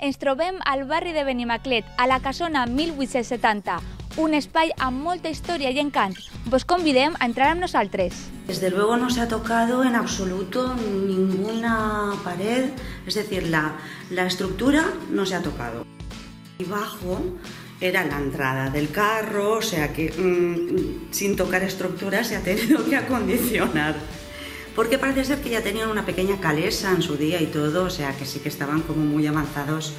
Ens trobem al barri de Benimaclet, a la casona 1870, un espai amb molta història i encant. Vos convidem a entrar amb nosaltres. Desde luego no se ha tocado en absoluto ninguna pared, es decir, la estructura no se ha tocado. Y bajo era la entrada del carro, o sea que sin tocar estructura se ha tenido que acondicionar. Porque parece ser que ya tenían una pequeña calesa en su día y todo, o sea que sí que estaban como muy avanzados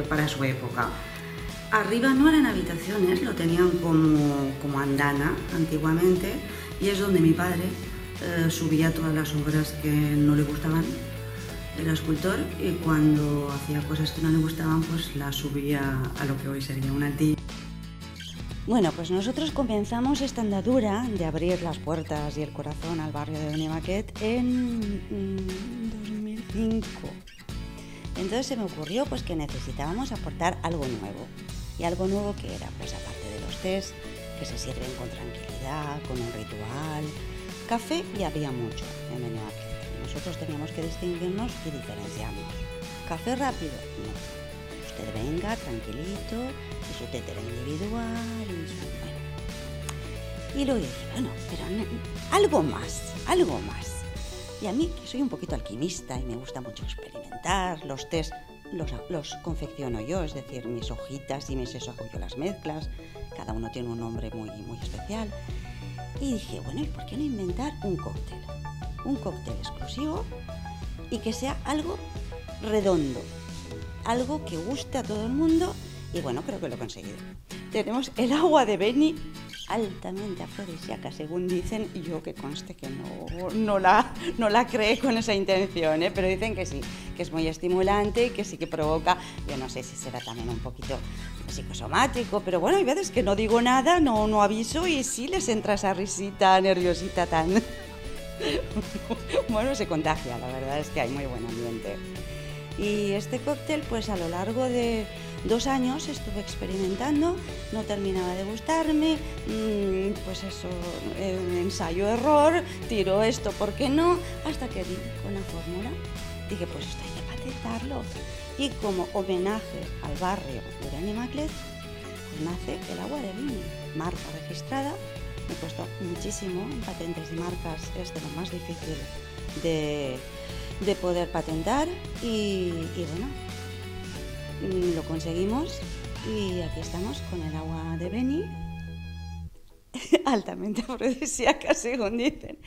para su época. Arriba no eran habitaciones, lo tenían como andana antiguamente, y es donde mi padre subía todas las obras que no le gustaban. Era escultor y cuando hacía cosas que no le gustaban, pues las subía a lo que hoy sería un altillo. Bueno, pues nosotros comenzamos esta andadura de abrir las puertas y el corazón al barrio de Benimaclet en 2005. Entonces se me ocurrió pues que necesitábamos aportar algo nuevo. ¿Y algo nuevo que era? Pues aparte de los tés, que se sirven con tranquilidad, con un ritual. Café ya había mucho en Benimaclet. Nosotros teníamos que distinguirnos y diferenciarnos. ¿Café rápido? No. Usted venga tranquilito, y su tetera individual, y luego dije, bueno, pero algo más. Y a mí, que soy un poquito alquimista y me gusta mucho experimentar, los tés los confecciono yo, es decir, mis hojitas y mis eso hago yo las mezclas, cada uno tiene un nombre muy especial. Y dije, bueno, ¿y por qué no inventar un cóctel? Un cóctel exclusivo y que sea algo redondo, algo que guste a todo el mundo, y bueno, creo que lo he conseguido. Tenemos el agua de Beni, altamente afrodisíaca, según dicen, yo que conste que no la creé con esa intención, pero dicen que sí, que es muy estimulante y que sí que provoca, yo no sé si será también un poquito psicosomático, pero bueno, hay veces que no digo nada, no aviso y sí les entra esa risita nerviosita tan... Bueno, se contagia, la verdad es que hay muy buen ambiente. Y este cóctel, pues a lo largo de 2 años estuve experimentando, no terminaba de gustarme, pues eso, ensayo-error, tiro esto, ¿por qué no? Hasta que di con la fórmula, dije, pues esto hay que patentarlo. Y como homenaje al barrio de Benimaclet, pues nace el agua de Beni, marca registrada. Me costó muchísimo, en patentes de marcas es de lo más difícil de poder patentar y bueno, lo conseguimos y aquí estamos con el agua de Beni, altamente afrodisíaca según dicen.